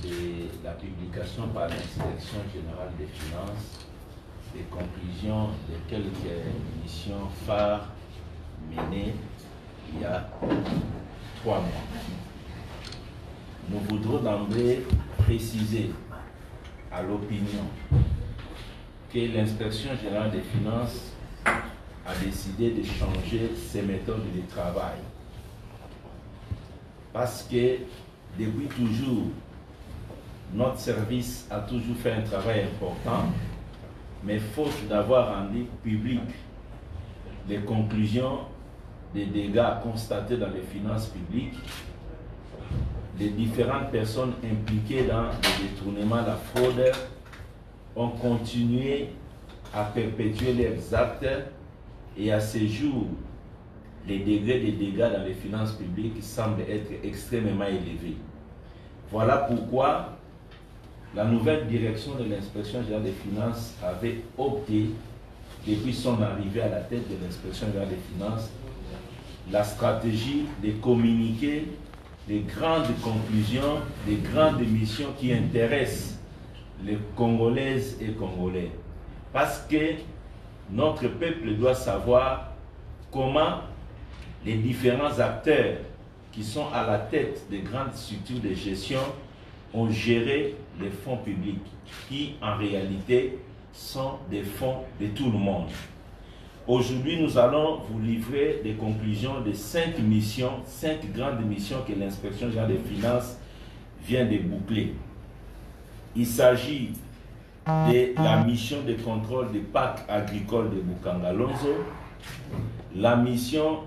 de la publication par l'Inspection générale des finances des conclusions de quelques missions phares menées il y a 3 mois. Nous voudrons d'emblée préciser à l'opinion que l'Inspection générale des finances a décidé de changer ses méthodes de travail. Parce que depuis toujours, notre service a toujours fait un travail important, mais faute d'avoir rendu public les conclusions des dégâts constatés dans les finances publiques, les différentes personnes impliquées dans le détournement, la fraude, ont continué à perpétuer leurs actes et à ce jour, les degrés de dégâts dans les finances publiques semblent être extrêmement élevés. Voilà pourquoi la nouvelle direction de l'Inspection générale des finances avait opté, depuis son arrivée à la tête de l'Inspection générale des finances, la stratégie de communiquer les grandes conclusions, les grandes missions qui intéressent les Congolaises et Congolais. Parce que notre peuple doit savoir comment les différents acteurs qui sont à la tête des grandes structures de gestion ont géré les fonds publics, qui en réalité sont des fonds de tout le monde. Aujourd'hui, nous allons vous livrer des conclusions de 5 missions, 5 grandes missions que l'Inspection générale des finances vient de boucler. Il s'agit de la mission de contrôle des parcs agricoles de Bukangalonzo, la mission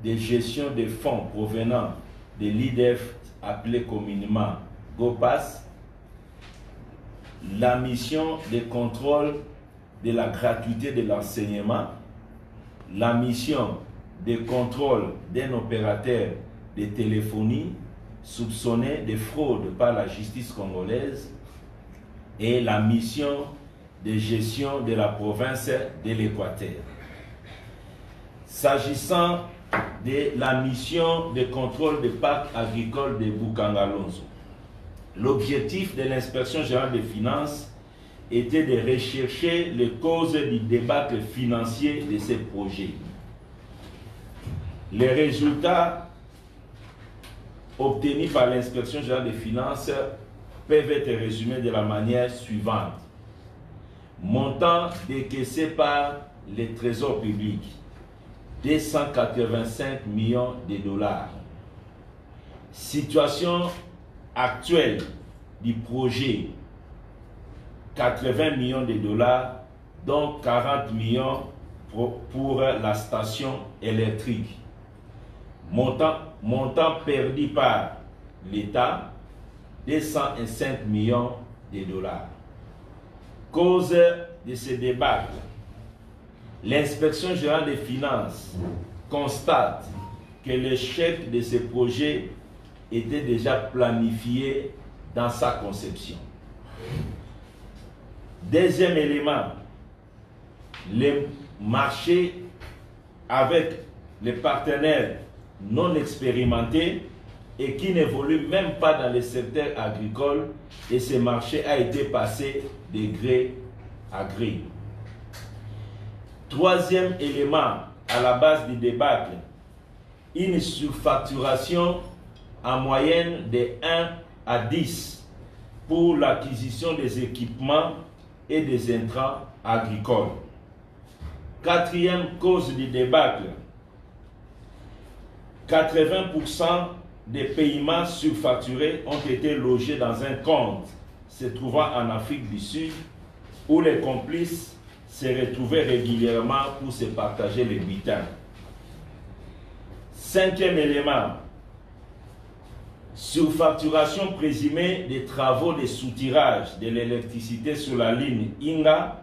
de gestion des fonds provenant de l'IDF appelé communément GOPAS, la mission de contrôle de la gratuité de l'enseignement, la mission de contrôle d'un opérateur de téléphonie soupçonné de fraude par la justice congolaise et la mission de gestion de la province de l'Équateur. S'agissant de la mission de contrôle des parcs agricoles de Bukangalonzo, l'objectif de l'Inspection générale des finances était de rechercher les causes du débâcle financier de ces projets. Les résultats obtenus par l'Inspection générale des finances peuvent être résumés de la manière suivante. Montant décaissé par les trésors publics, 285 millions de dollars. Situation actuelle du projet, 80 millions de dollars, dont 40 millions pour la station électrique. Montant perdu par l'État, 205 millions de dollars. Cause de ce débâcle, l'Inspection générale des finances constate que l'échec de ce projet était déjà planifié dans sa conception. Deuxième élément, les marchés avec les partenaires non expérimentés et qui n'évoluent même pas dans le secteur agricole, et ce marché a été passé de gré à gré. Troisième élément à la base du débâcle, une surfacturation en moyenne de 1 à 10 pour l'acquisition des équipements et des intrants agricoles. Quatrième cause du débâcle, 80% des paiements surfacturés ont été logés dans un compte se trouvant en Afrique du Sud, où les complices se retrouvaient régulièrement pour se partager les butins. Cinquième élément, surfacturation présumée des travaux de soutirage de l'électricité sur la ligne Inga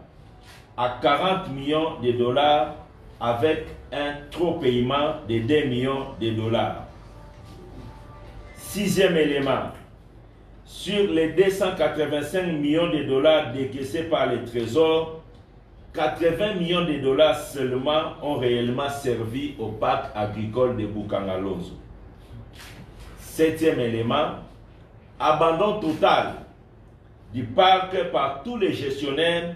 à 40 millions de dollars avec un trop paiement de 2 millions de dollars. Sixième élément, sur les 285 millions de dollars décaissés par le Trésor, 80 millions de dollars seulement ont réellement servi au parc agricole de Bukangalonzo. Septième élément, Abandon total du parc par tous les gestionnaires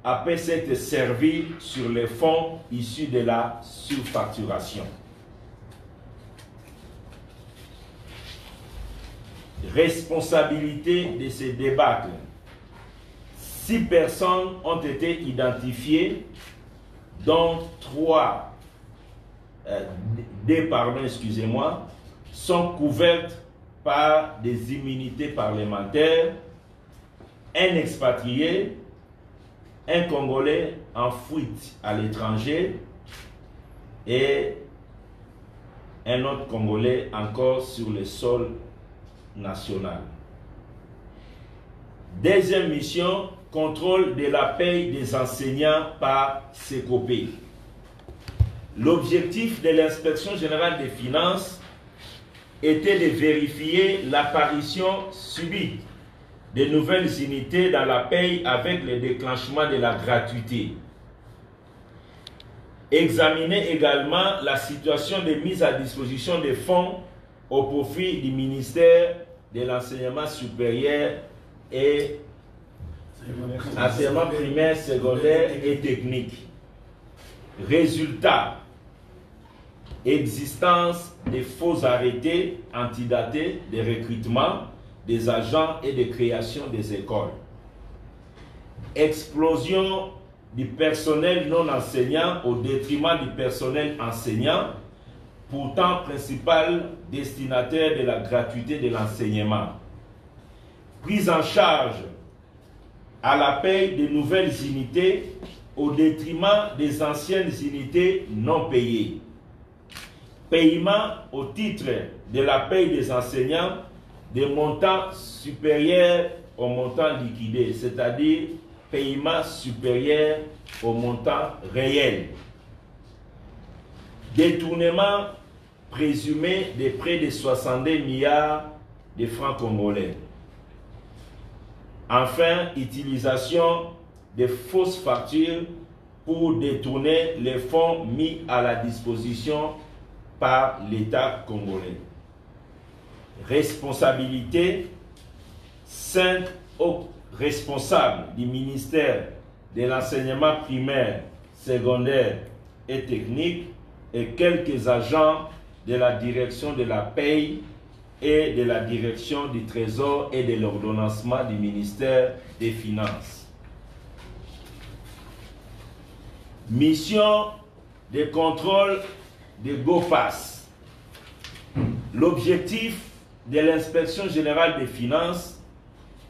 après s'être servi sur les fonds issus de la surfacturation. Responsabilité de ces débâcles. 6 personnes ont été identifiées, dont 2 sont couvertes par des immunités parlementaires, un expatrié, un Congolais en fuite à l'étranger et un autre Congolais encore sur le sol national. Deuxième mission, contrôle de la paie des enseignants par SECOPE. L'objectif de l'inspection générale des finances était de vérifier l'apparition subite de nouvelles unités dans la paie avec le déclenchement de la gratuité. Examiner également la situation de mise à disposition des fonds au profit du ministère de l'enseignement supérieur et enseignement primaire, secondaire et technique. Résultat, existence de faux arrêtés antidatés de recrutement des agents et de création des écoles. Explosion du personnel non enseignant au détriment du personnel enseignant, pourtant principal destinataire de la gratuité de l'enseignement. Prise en charge à la paie de nouvelles unités au détriment des anciennes unités non payées. Paiement au titre de la paie des enseignants des montants supérieurs au montant liquidé, c'est-à-dire paiement supérieur au montant réel. Détournement présumé de près de 62 milliards de francs congolais. Enfin, utilisation de fausses factures pour détourner les fonds mis à la disposition par l'État congolais. Responsabilité, 5 hauts responsables du ministère de l'enseignement primaire, secondaire et technique et quelques agents de la direction de la paie et de la direction du trésor et de l'ordonnancement du ministère des Finances. Mission de contrôle de GOPAS. L'objectif de l'inspection générale des finances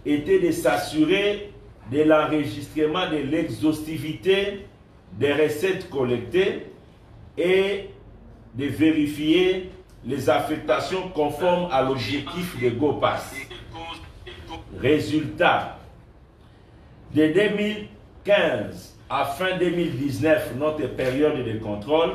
était de s'assurer de l'enregistrement de l'exhaustivité des recettes collectées et de vérifier les affectations conformes à l'objectif de GOPAS. Résultat, de 2015 à fin 2019, notre période de contrôle,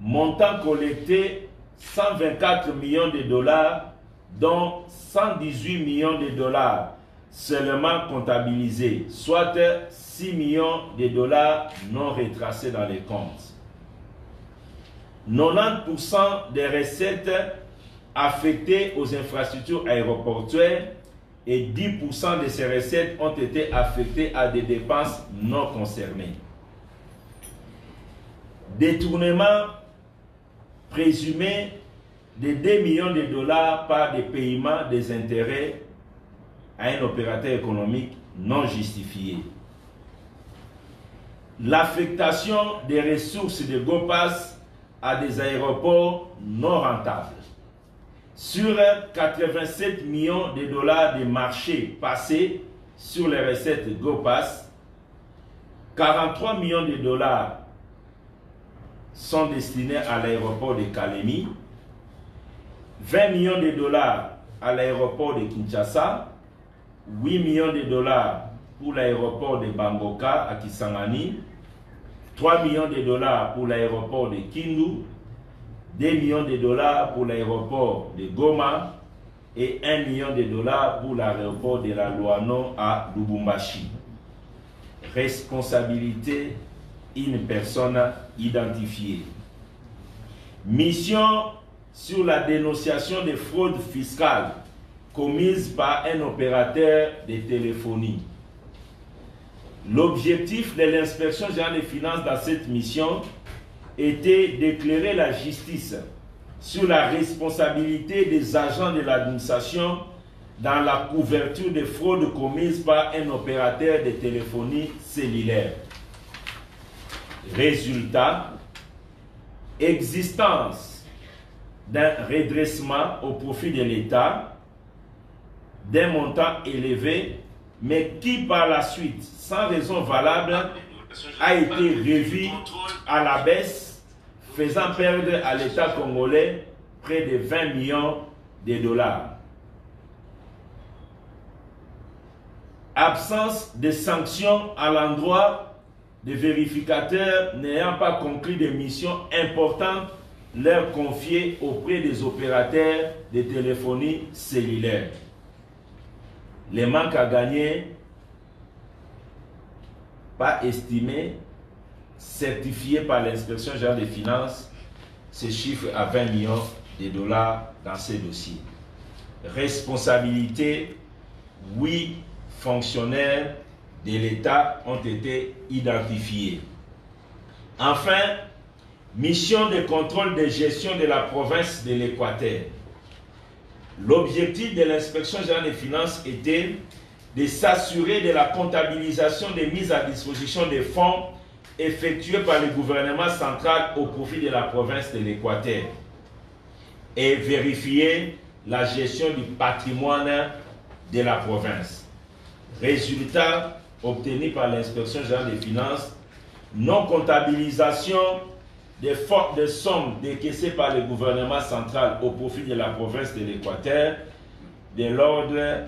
montant collecté 124 millions de dollars, dont 118 millions de dollars seulement comptabilisés, soit 6 millions de dollars non retracés dans les comptes. 90% des recettes affectées aux infrastructures aéroportuaires et 10% de ces recettes ont été affectées à des dépenses non concernées. Détournement présumé de 2 millions de dollars par des paiements des intérêts à un opérateur économique non justifié. L'affectation des ressources de GOPAS à des aéroports non rentables. Sur 87 millions de dollars de marchés passés sur les recettes GOPAS, 43 millions de dollars sont destinés à l'aéroport de Kalemi, 20 millions de dollars à l'aéroport de Kinshasa, 8 millions de dollars pour l'aéroport de Bamboka à Kisangani, 3 millions de dollars pour l'aéroport de Kindu, 2 millions de dollars pour l'aéroport de Goma et 1 million de dollars pour l'aéroport de la Louano à Lubumbashi. Responsabilité, une personne identifiée. Mission sur la dénonciation des fraudes fiscales commises par un opérateur de téléphonie. L'objectif de l'inspection générale des finances dans cette mission était d'éclairer la justice sur la responsabilité des agents de l'administration dans la couverture des fraudes commises par un opérateur de téléphonie cellulaire. Résultat, existence d'un redressement au profit de l'État d'un montant élevé, mais qui par la suite, sans raison valable, a été revu à la baisse, faisant perdre à l'État congolais près de 20 millions de dollars. Absence de sanctions à l'endroit des vérificateurs n'ayant pas conclu des missions importantes leur confiées auprès des opérateurs de téléphonie cellulaire. Les manques à gagner, pas estimés, certifiés par l'inspection générale des finances, se chiffrent à 20 millions de dollars dans ces dossiers. Responsabilité, 8 fonctionnaires de l'État ont été identifiés. Enfin, mission de contrôle de gestion de la province de l'Équateur. L'objectif de l'inspection générale des finances était de s'assurer de la comptabilisation des mises à disposition des fonds effectués par le gouvernement central au profit de la province de l'Équateur et vérifier la gestion du patrimoine de la province. Résultat obtenu par l'inspection générale des finances, non-comptabilisation des fortes sommes décaissées par le gouvernement central au profit de la province de l'Équateur de l'ordre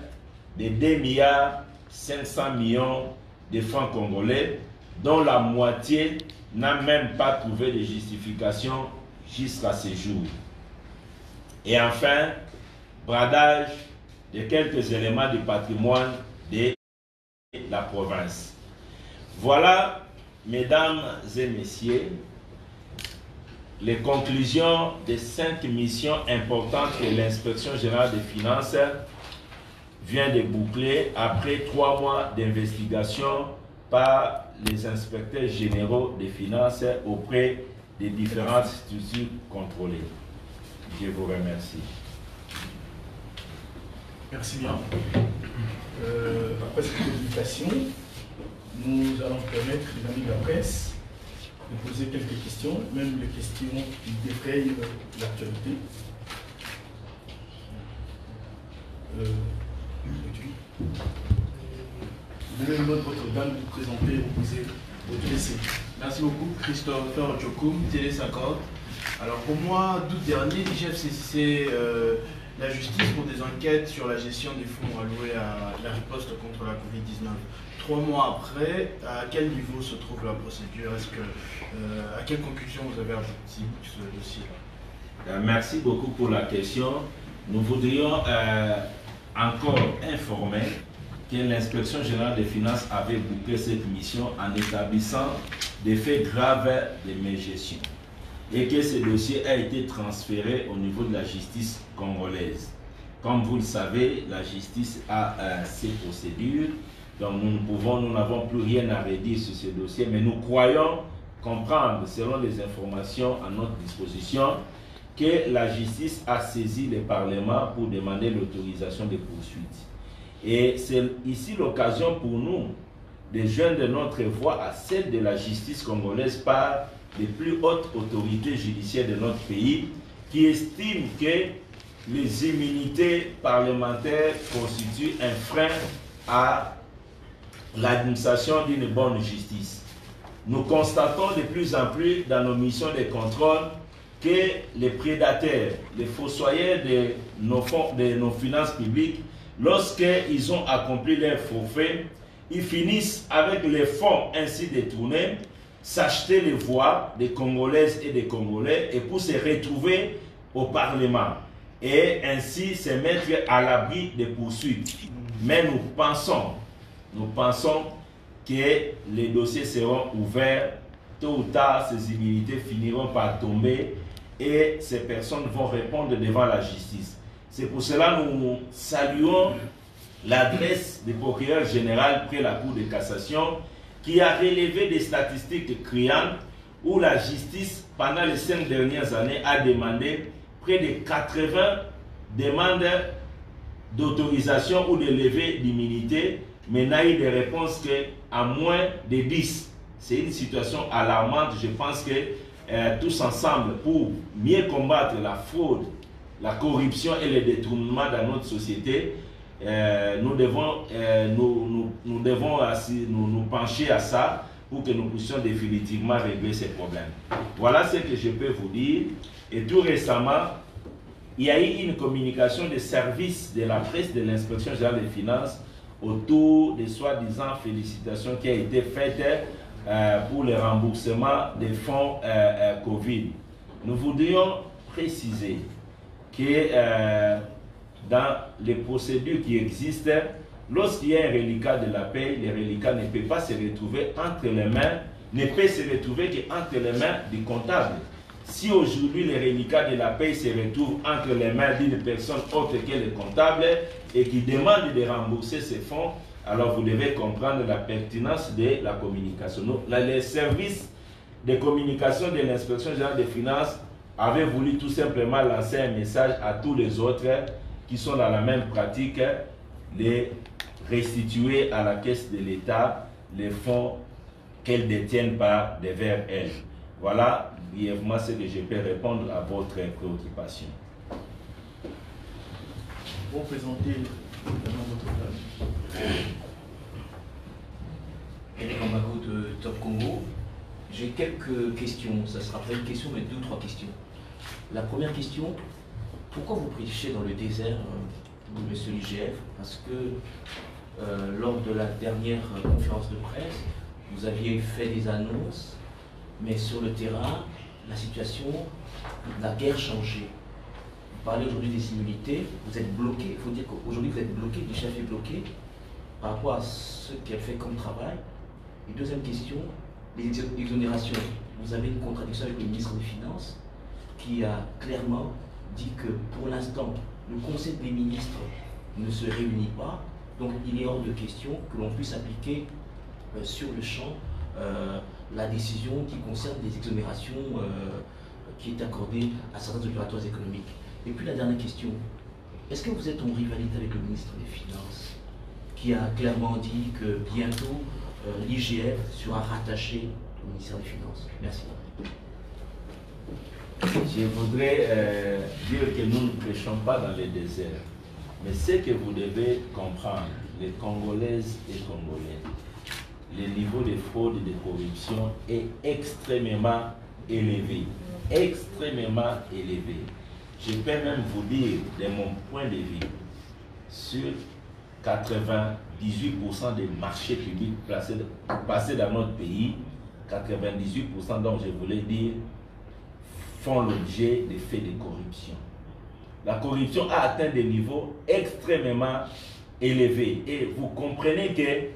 de 2,5 milliards de francs congolais, dont la moitié n'a même pas trouvé de justification jusqu'à ce jour. Et enfin, bradage de quelques éléments du patrimoine de la province. Voilà, mesdames et messieurs, les conclusions des 5 missions importantes que l'inspection générale des finances vient de boucler après 3 mois d'investigation par les inspecteurs généraux des finances auprès des différentes structures contrôlées. Je vous remercie. Merci bien. Après cette présentation, nous allons permettre aux amis de la presse de poser quelques questions, même les questions qui défrayent l'actualité. Vous avez votre dame vous présenter, vous poser votre essai. Merci beaucoup, Christopher Djokoum, Télé 50. Alors pour moi, d'août dernier, l'IGF saisissait la justice pour des enquêtes sur la gestion des fonds alloués à la riposte contre la Covid-19. 3 mois après, à quel niveau se trouve la procédure? À quelle conclusion vous avez abouti ce dossier-là? Merci beaucoup pour la question. Nous voudrions encore informer que l'inspection générale des finances avait bouclé cette mission en établissant des faits graves de mégestion et que ce dossier a été transféré au niveau de la justice congolaise. Comme vous le savez, la justice a ses procédures, donc nous n'avons plus rien à redire sur ce dossier, mais nous croyons comprendre, selon les informations à notre disposition, que la justice a saisi le Parlement pour demander l'autorisation des poursuites. Et c'est ici l'occasion pour nous de joindre notre voix à celle de la justice congolaise par les plus hautes autorités judiciaires de notre pays qui estiment que les immunités parlementaires constituent un frein à l'administration d'une bonne justice. Nous constatons de plus en plus dans nos missions de contrôle que les prédateurs, les fossoyeurs de nos finances publiques, lorsqu'ils ont accompli leur forfait, ils finissent avec les fonds ainsi détournés, s'acheter les voix des Congolaises et des Congolais et pour se retrouver au Parlement et ainsi se mettre à l'abri des poursuites. Mais nous pensons que les dossiers seront ouverts, tôt ou tard ces immunités finiront par tomber et ces personnes vont répondre devant la justice. C'est pour cela que nous saluons l'adresse du procureur général près la Cour de cassation qui a relevé des statistiques criantes où la justice, pendant les 5 dernières années, a demandé près de 80 demandes d'autorisation ou de levée d'immunité, mais n'a eu de réponse qu'à moins de 10. C'est une situation alarmante. Je pense que tous ensemble, pour mieux combattre la fraude, la corruption et le détournement dans notre société, nous devons nous pencher à ça pour que nous puissions définitivement régler ces problèmes. Voilà ce que je peux vous dire. Et tout récemment, il y a eu une communication des services de la presse de l'Inspection générale des finances autour des soi-disant félicitations qui a été faites pour le remboursement des fonds Covid. Nous voudrions préciser que dans les procédures qui existent, lorsqu'il y a un reliquat de la paie, le reliquat ne peut pas se retrouver entre les mains, ne peut se retrouver qu'entre les mains du comptable. Si aujourd'hui le reliquat de la paie se retrouve entre les mains d'une personne autre que le comptable et qui demande de rembourser ces fonds, alors vous devez comprendre la pertinence de la communication. Les services de communication de l'Inspection générale des finances avaient voulu tout simplement lancer un message à tous les autres qui sont dans la même pratique, de restituer à la caisse de l'État les fonds qu'elle détiennent par devers elle. Voilà brièvement ce que je peux répondre à votre préoccupation. Vous présentez votre page. Eric Ambago de Top Congo. J'ai quelques questions. Ça sera pas une question, mais 2 ou 3 questions. La première question, pourquoi vous prêchez dans le désert, monsieur l'IGF? Parce que lors de la dernière conférence de presse, vous aviez fait des annonces, mais sur le terrain, la situation n'a guère changé. Vous parlez aujourd'hui des immunités, vous êtes bloqué, il faut dire qu'aujourd'hui vous êtes bloqué, l'IGF est bloqué par rapport à ce qu'elle fait comme travail. Et deuxième question, les exonérations. Vous avez une contradiction avec le ministre des Finances qui a clairement dit que pour l'instant, le Conseil des ministres ne se réunit pas, donc il est hors de question que l'on puisse appliquer sur le champ la décision qui concerne des exonérations qui est accordée à certains opérateurs économiques. Et puis la dernière question, est-ce que vous êtes en rivalité avec le ministre des Finances qui a clairement dit que bientôt l'IGF sera rattaché au ministère des Finances? Merci. Je voudrais dire que nous ne prêchons pas dans le désert. Mais ce que vous devez comprendre, les Congolaises et Congolais, le niveau de fraude et de corruption est extrêmement élevé. Extrêmement élevé. Je peux même vous dire, de mon point de vue, sur 98% des marchés publics passés dans notre pays, 98% dont je voulais dire, font l'objet de faits de corruption. La corruption a atteint des niveaux extrêmement élevés. Et vous comprenez que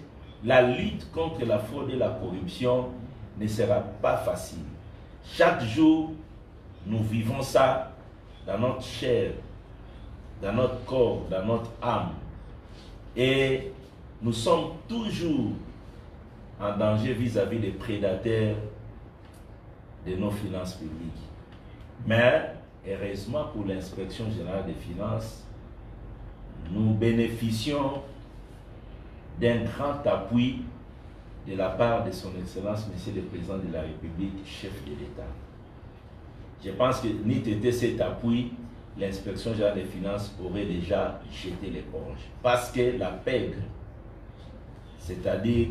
la lutte contre la fraude et la corruption ne sera pas facile. Chaque jour, nous vivons ça dans notre chair, dans notre corps, dans notre âme. Et nous sommes toujours en danger vis-à-vis des prédateurs de nos finances publiques. Mais, heureusement pour l'Inspection générale des finances, nous bénéficions d'un grand appui de la part de son Excellence, Monsieur le Président de la République, chef de l'État. Je pense que n'eût été cet appui, l'Inspection générale des finances aurait déjà jeté l'éponge. Parce que la pègre, c'est-à-dire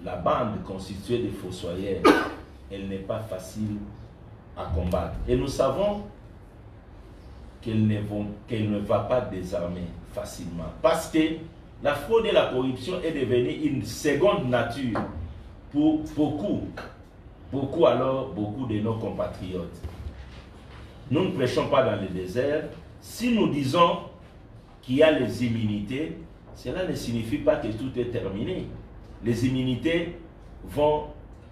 la bande constituée de fossoyeurs, elle n'est pas facile à combattre. Et nous savons qu'elle ne va pas désarmer facilement. Parce que la fraude et la corruption est devenue une seconde nature pour beaucoup de nos compatriotes. Nous ne prêchons pas dans le désert. Si nous disons qu'il y a les immunités, cela ne signifie pas que tout est terminé. Les immunités vont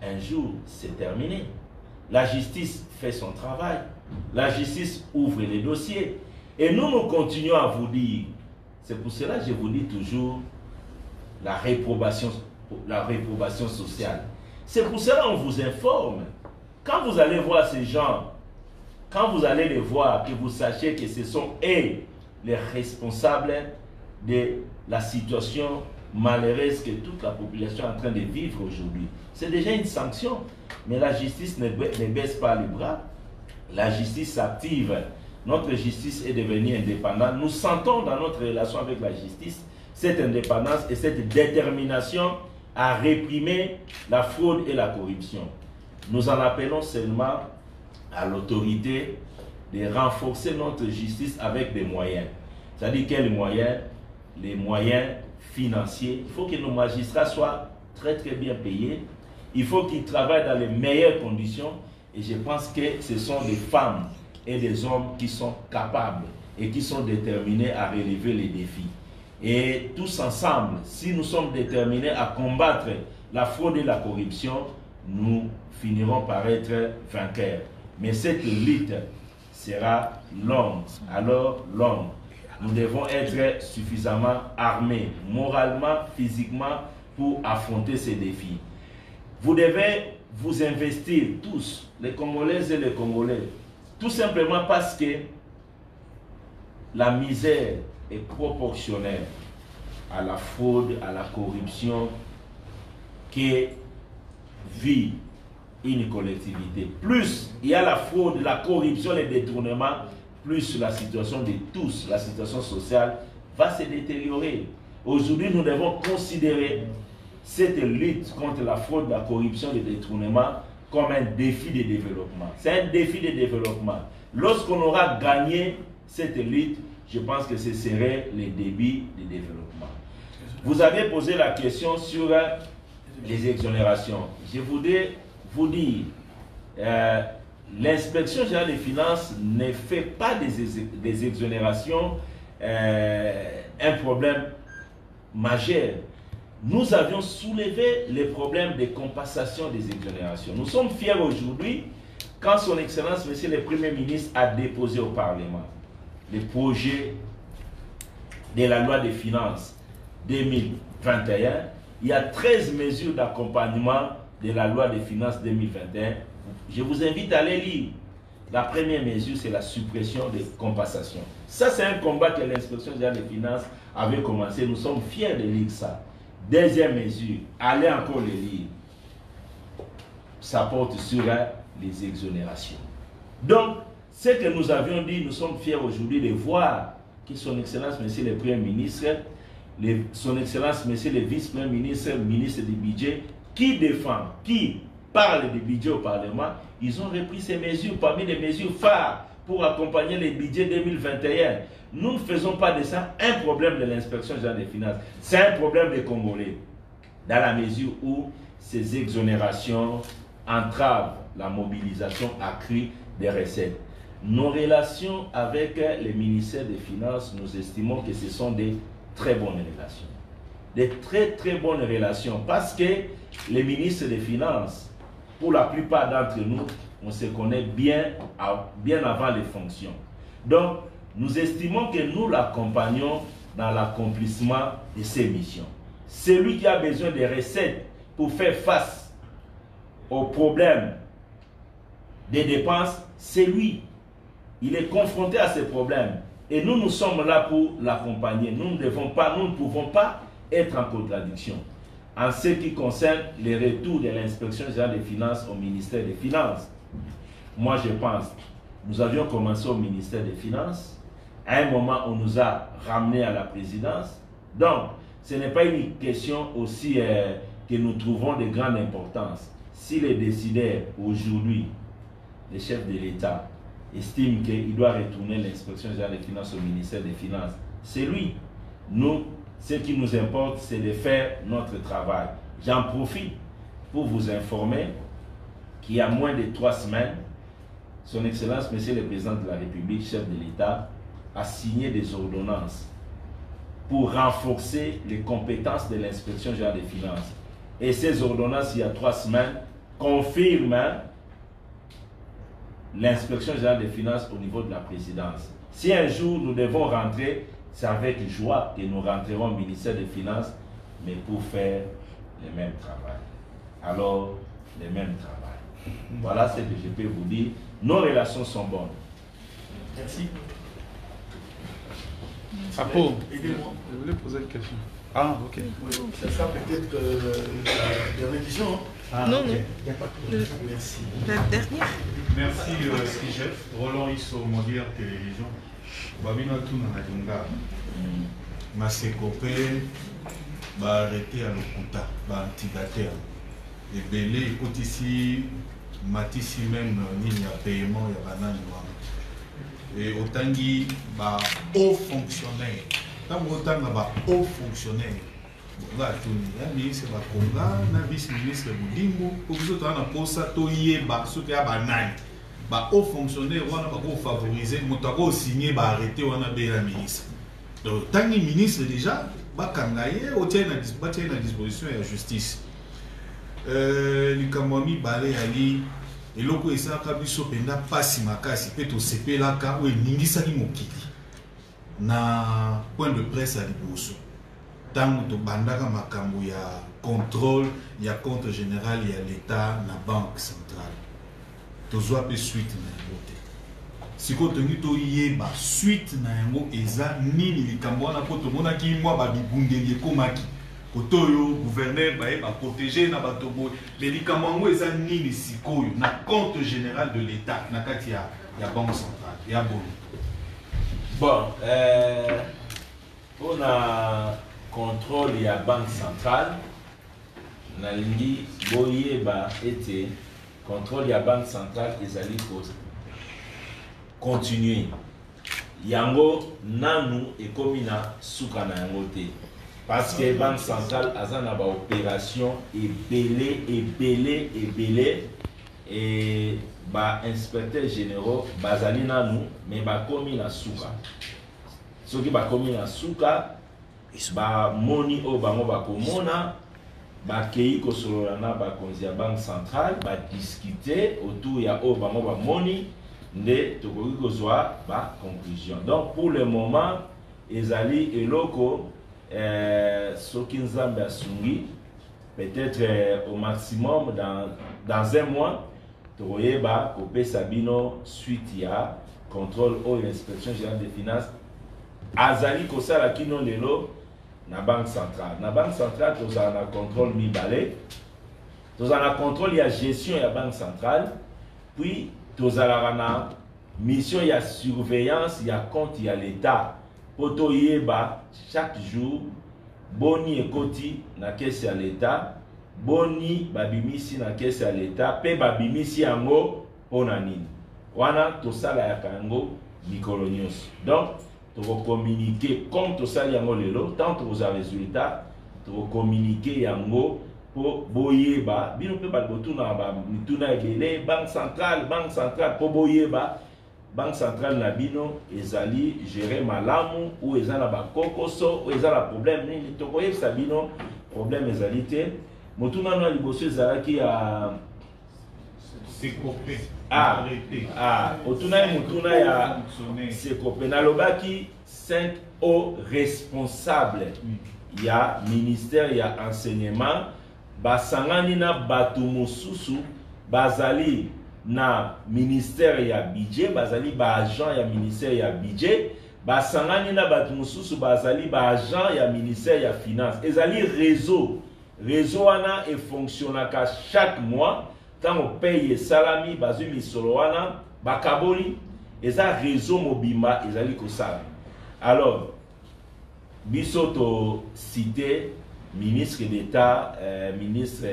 un jour se terminer. La justice fait son travail. La justice ouvre les dossiers. Et nous continuons à vous dire, c'est pour cela que je vous dis toujours la réprobation sociale. C'est pour cela qu'on vous informe. Quand vous allez voir ces gens, quand vous allez les voir, que vous sachiez que ce sont eux les responsables de la situation malheureuse que toute la population est en train de vivre aujourd'hui. C'est déjà une sanction, mais la justice ne baisse pas les bras. La justice s'active. Notre justice est devenue indépendante. Nous sentons dans notre relation avec la justice cette indépendance et cette détermination à réprimer la fraude et la corruption. Nous en appelons seulement à l'autorité de renforcer notre justice avec des moyens. C'est-à-dire quels moyens? Les moyens financiers. Il faut que nos magistrats soient très bien payés. Il faut qu'ils travaillent dans les meilleures conditions. Et je pense que ce sont des femmes et des hommes qui sont capables et qui sont déterminés à relever les défis. Et tous ensemble, si nous sommes déterminés à combattre la fraude et la corruption, nous finirons par être vainqueurs. Mais cette lutte sera longue, alors longue. Nous devons être suffisamment armés, moralement, physiquement, pour affronter ces défis. Vous devez vous investir tous, les Congolaises et les Congolais, tout simplement parce que la misère est proportionnelle à la fraude, à la corruption que vit une collectivité. Plus il y a la fraude, la corruption, les détournements, plus la situation de tous, la situation sociale va se détériorer. Aujourd'hui, nous devons considérer cette lutte contre la fraude, la corruption, les détournements comme un défi de développement. C'est un défi de développement. Lorsqu'on aura gagné cette lutte, je pense que ce serait le début de développement. Vous avez posé la question sur les exonérations. Je voudrais vous dire, l'inspection générale des finances ne fait pas des exonérations un problème majeur. Nous avions soulevé les problèmes de compensation des exonérations. Nous sommes fiers aujourd'hui quand son Excellence, Monsieur le Premier ministre, a déposé au Parlement le projet de la loi des finances 2021. Il y a 13 mesures d'accompagnement de la loi des finances 2021. Je vous invite à les lire. La première mesure, c'est la suppression des compensations. Ça, c'est un combat que l'inspection générale des finances avait commencé. Nous sommes fiers de lire ça. Deuxième mesure, allez encore les lire. Ça porte sur les exonérations. Donc, ce que nous avions dit, nous sommes fiers aujourd'hui de voir que son Excellence, Monsieur le Premier ministre, son Excellence, Monsieur le Vice-Premier ministre, ministre du Budget, qui défend, qui parle du budget au Parlement, ils ont repris ces mesures parmi les mesures phares pour accompagner les budgets 2021. Nous ne faisons pas de ça un problème de l'inspection générale des finances. C'est un problème des Congolais, dans la mesure où ces exonérations entravent la mobilisation accrue des recettes. Nos relations avec les ministères des Finances, nous estimons que ce sont des très bonnes relations. Des très bonnes relations, parce que les ministres des Finances, pour la plupart d'entre nous, on se connaît bien avant les fonctions. Donc, nous estimons que nous l'accompagnons dans l'accomplissement de ses missions. Celui qui a besoin de recettes pour faire face aux problèmes des dépenses, c'est lui. Il est confronté à ces problèmes. Et nous, nous sommes là pour l'accompagner. Nous ne pouvons pas être en contradiction. En ce qui concerne les retours de l'inspection générale des finances au ministère des Finances, moi je pense, nous avions commencé au ministère des Finances. À un moment, on nous a ramenés à la présidence. Donc, ce n'est pas une question aussi que nous trouvons de grande importance. Si les décideurs aujourd'hui, les chefs de l'État, estiment qu'il doit retourner l'inspection générale des finances au ministère des Finances, c'est lui. Nous, ce qui nous importe, c'est de faire notre travail. J'en profite pour vous informer qu'il y a moins de 3 semaines, son Excellence, Monsieur le Président de la République, chef de l'État, a signé des ordonnances pour renforcer les compétences de l'inspection générale des finances. Et ces ordonnances, il y a 3 semaines, confirment l'inspection générale des finances au niveau de la présidence. Si un jour nous devons rentrer, c'est avec joie que nous rentrerons au ministère des Finances, mais pour faire le même travail. Alors, le même travail. Voilà ce que je peux vous dire. Nos relations sont bonnes. Merci. Apo, Aidez-moi. je voulais poser une question. Ah, ok. Oui, ça sera peut-être la dernière question. Hein? Ah, Non, ok. non. Il n'y a pas de problème. Merci. La dernière. Merci, Skijef. Roland Isso, Mondial Télévision. Babino Tuna Nadunga. Masekope, arrêté à l'Okuta, antidateur. Et Belé, écoute ici, Matisse même, il y a paiement, il y a banane. Et autant dit, haut fonctionnaire. Tant autant haut fonctionnaire. Là, tout le ministre Bakonga, le vice-ministre Boudimbo, pour que vous ayez un poste, toyé, ce qui a banane. Haut fonctionnaire, on a favoriser, on a signé, arrêté, on a bien la ministre. Donc, tant que ministre déjà, Bakangaye, on tient à disposition de la justice. Likamwami Balé Ali, et loko esaka biso penda pasi makasi pe to sepelaka o eningisaki mokili na point de presse à liboso tango to bandaka makambo ya contrôle ya compte général ya l'état na banque centrale tozwa pe suite na yango te siko tongi toyeba suite na yango eza nini likambo wana po tomonaki mwa babibundeli ekomaki Kotoyo, gouverneur, va protéger na batobo. Les likamwango eza nini sikoyo na compte général de l'État na kati ya banque centrale. Ya bon. Bon, on a contrôle la banque centrale. Na lingi boyeba été contrôle la banque centrale ezali cause. Continuer. Yango nanu ekomina suka na yango te. Parce que la Banque centrale a une opération ébélée et inspecteur généraux bazali nanu mais bakomi na suka. Ce qui bakomi na suka ba moni o bango bakomona ba kei ko solana ba konzi ya Banque centrale ba discuter autour ya o bango ba moni nde tokoki kozwa ba conclusion. Donc pour le moment ezali eloko Soki Nzambe Asungi, peut-être au maximum dans un mois, Toroyeba, Kopé Sabino, suite ya contrôle ou inspection générale des finances, Azali Kosala Kino Lelo, na banque centrale. Na banque centrale, nous avons un contrôle mi-balé, nous avons un contrôle ya gestion ya banque centrale, puis nous avons une mission ya surveillance ya compte ya l'État. Poto yeba chaque jour boni ekoti na caisse à l'État, boni babimisi na caisse à l'État, pe babimisi yango pona nini. Wana tosala ya kango mikolo nyonso. Donc to communiquer comme tosala yango lelo, tant aux résultats, to communiquer yango po boyeba bino pe balbotuna ba mituna ebele banque centrale po boyeba Banque centrale Nabino, ezali gérer malamu ou ezala ba kokoso ou ezala problème ni tokoye sabino problème ezalité motuna na liboso ezalaki ya Sekopé. otuna motuna ya Sekopé na lobaki 5 hauts responsables ya ministère ya enseignement basangani na batu mosusu bazali na ministère ya budget bazali ba agent ya ministère ya budget basangani na batu mususu bazali ba agent ya ministère ya finance ezali réseau wana e fonctionnaka chaque mois tant on paye salami bazu misolo wana bakaboli eza réseau mobimba ezali kosala. Alors biso to cité ministre d'État ministre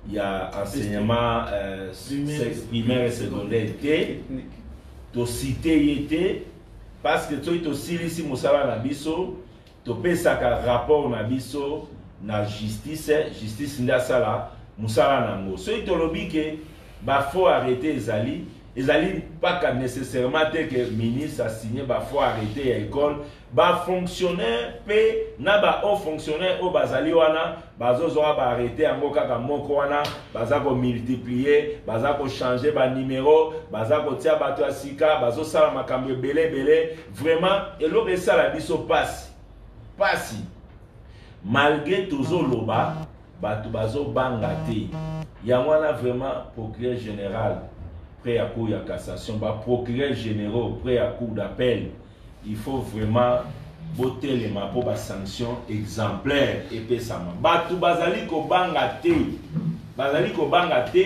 il y a enseignement primaire et secondaire to cité parce que tu silisi musala na biso to pesaka rapport na biso na justice nda sala musala nango so to lobi ke ba faut arrêter ezali ils allaient pas nécessairement que le ministre a signé, il faut arrêter l'école. Les fonctionnaires, les hauts fonctionnaires, les bazali wana, bazo arrêter en kaka moko wana, bazako multiplier, bazako changer ba numéro, bazako tia bato asika, bazo sala makambo belé, vraiment, et l'autre ça la biso passe. Malgré toujours loba, bato bazo bangate. Yamwana vraiment procureur général prêt à cour de cassation, procureur général prêt à cour d'appel. Il faut vraiment botter les mains pour des sanctions exemplaires et pesama. Bato bazali ko bangate,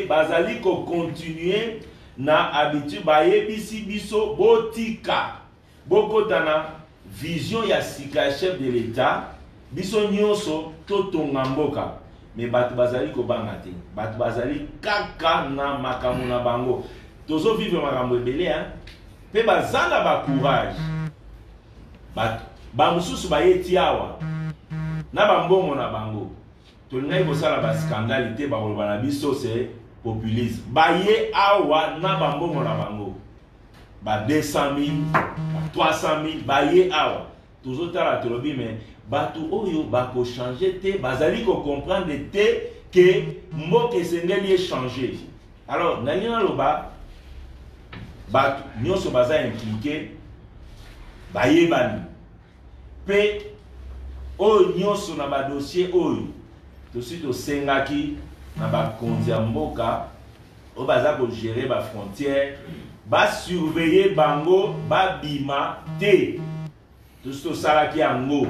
bazali ko continuer na habitude bayebisi biso botika. Boko tana vision ya sika chef de l'État, biso nyonso totonga mboka. Mais bato bazali ko bangate, bato bazali kaka na makamu na bango. Tozo vivre makambo ebele hein. Pe bazala ba courage. Ba mususu bayeti awa na bambongo na bango tolingai kosala ba scandalité ba koloba na biso c'est populisme baye awa na bambongo na bango ba 200 000 ba 300 000 baye awa tozotala tolobi mais bato oyo bako changer te bazali ko comprendre te que mboka esengeli changer. Alors nani na loba bato nyonso baza impliqué bayebani pe oyo nyonso na ba dossier oyo tosi tosengaki na bakonzi ya mboka oyo baza kogere ba frontière basurveiller bango babima te tosi tosalaki yango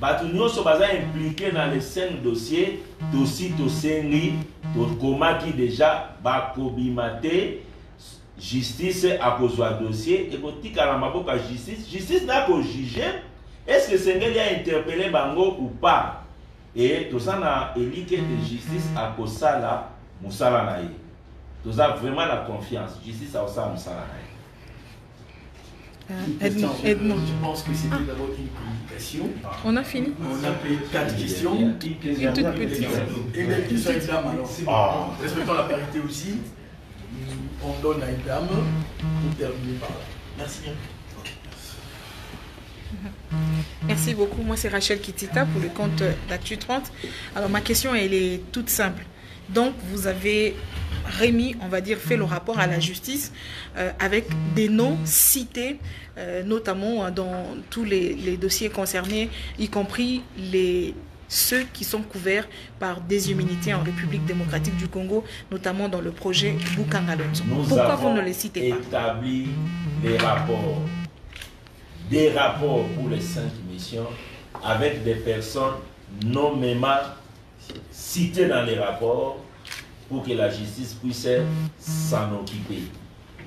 bato nyonso baza impliqué dans les 5 dossiers tosi tosengi tokomaki déjà bakobima te. Justice a kozwa dossier et kotika na maboka justice n'a ko juger est-ce que Sengeli a interpellé bango ou pas et tout ça na élike de justice a kosala musala na ye tout ça vraiment la confiance justice a osala musala na ye. Edmond, je pense que c'était d'abord une communication. On a fini. On a fait 4 questions. Une toute petite. Et les questions évidemment alors. Respectons la parité aussi. On donne à une dame pour terminer par là. Merci bien. Merci beaucoup. Moi, c'est Rachel Kitita pour le compte d'Actu 30. Alors, ma question, elle est toute simple. Donc, vous avez remis, on va dire, fait le rapport à la justice avec des noms cités, notamment dans tous les dossiers concernés, y compris ceux qui sont couverts par des immunités en République démocratique du Congo, notamment dans le projet Boukangalonzo. Pourquoi vous ne les citez pas? Nous avons établi des rapports pour les 5 missions avec des personnes nommément citées dans les rapports pour que la justice puisse s'en occuper.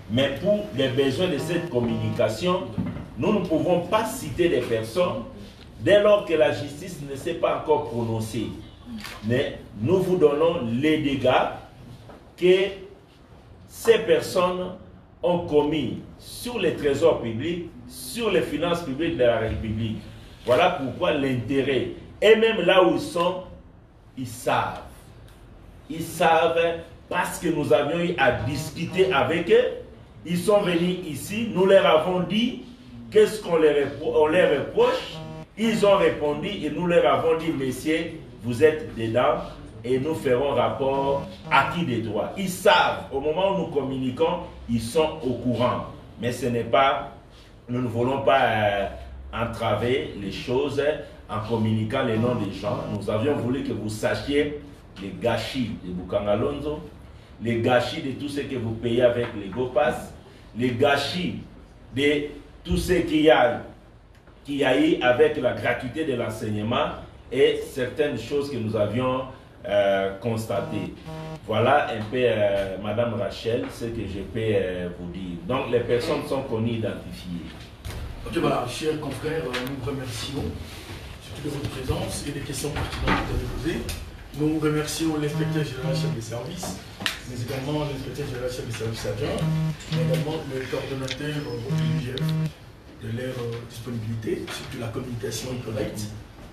Mais pour les besoins de cette communication, nous ne pouvons pas citer des personnes dès lors que la justice ne s'est pas encore prononcée. Mais nous vous donnons les dégâts que ces personnes ont commis sur les trésors publics, sur les finances publiques de la République. Voilà pourquoi l'intérêt, et même là où ils sont, ils savent. Ils savent parce que nous avions eu à discuter avec eux. Ils sont venus ici, nous leur avons dit qu'est-ce qu'on leur reproche. Ils ont répondu et nous leur avons dit, messieurs, vous êtes dedans et nous ferons rapport acquis des droits. Ils savent, au moment où nous communiquons, ils sont au courant. Mais ce n'est pas, nous ne voulons pas entraver les choses en communiquant les noms des gens. Nous avions voulu que vous sachiez les gâchis de Boukangalonzo, les gâchis de tout ce que vous payez avec les GoPass, les gâchis de tout ce qu'il y a eu avec la gratuité de l'enseignement et certaines choses que nous avions constatées. Voilà un peu, Madame Rachel, ce que je peux vous dire. Donc, les personnes sont connues, identifiées. Ok, voilà, chers confrères, nous vous remercions surtout de votre présence et des questions pertinentes que vous avez posées. Nous remercions l'inspecteur général chef des services, mais également l'inspecteur général chef des services adjoints, mais également le coordonnateur de l'IGF de leur disponibilité, surtout la communication correcte.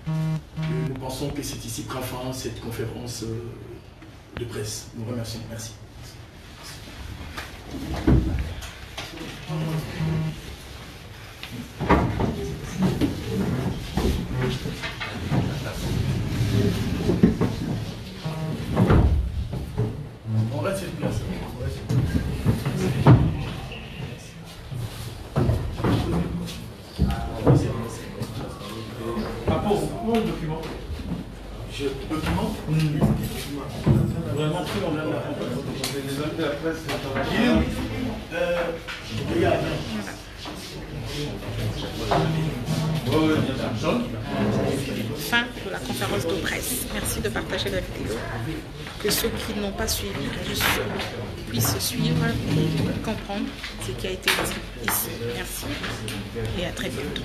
Nous pensons que c'est ici prend fin cette conférence de presse. Nous remercions. Merci. On reste sur place. Où est le document? Document? Vraiment très long. Fin de la conférence de presse. Merci de partager la vidéo. Que ceux qui n'ont pas suivi puissent suivre et comprendre ce qui a été dit ici. Merci et à très bientôt.